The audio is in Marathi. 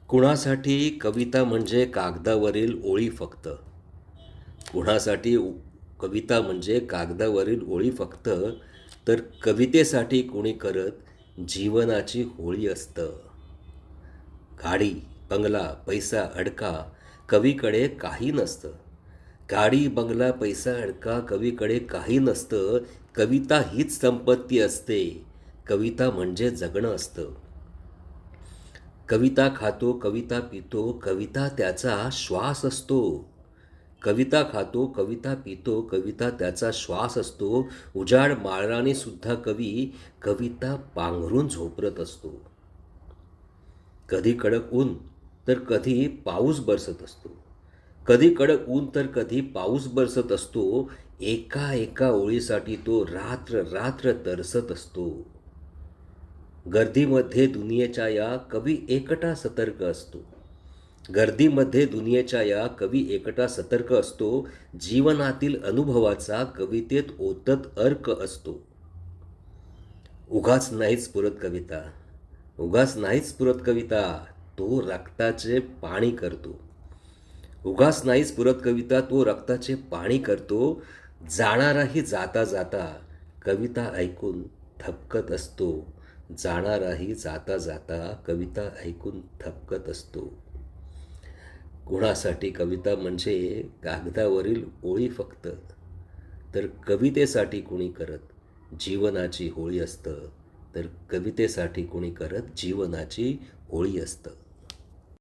कुणासाठी कविता म्हणजे कागदावरील ओळी फक्त. कुणासाठी कविता म्हणजे कागदावरील ओळी फक्त, तर कवितेसाठी कुणी करत जीवनाची होळी असतं. गाडी, बंगला, पैसा, अडका कवीकडे काही नसतं. गाडी, बंगला, पैसा, अडका कवीकडे काही नसतं. कविता हीच संपत्ती असते. कविता म्हणजे जगणं असतं. कविता खातो, कविता पितो, कविता त्याचा श्वास असतो. कविता खातो, कविता पितो, कविता त्याचा श्वास असतो. उजाड माळराने सुद्धा कवी कविता पांघरून झोपरत असतो. कधी कडक ऊन तर कधी पाऊस बरसत असतो. कधी कडक ऊन तर कधी पाऊस बरसत असतो. एका एका ओळीसाठी तो रात्र रात्र तरसत असतो. गर्दीमध्ये दुनियेच्या या कवी एकटा सतर्क असतो. गर्दीमध्ये दुनियेच्या या कवी एकटा सतर्क असतो. जीवनातील अनुभवाचा कवितेत ओतत अर्क असतो. उगाच नाहीच पुरत कविता, उगाच नाहीच पुरत कविता, तो रक्ताचे पाणी करतो. उगाच नाहीच पुरत कविता, तो रक्ताचे पाणी करतो. जाणाराही जाता जाता कविता ऐकून थपकत असतो. जाणाराही जाता जाता कविता ऐकून थपकत असतो. कुणासाठी कविता म्हणजे कागदावरील ओळी फक्त, तर कवितेसाठी कुणी करत जीवनाची होळी असतं. तर कवितेसाठी कुणी करत जीवनाची होळी असतं.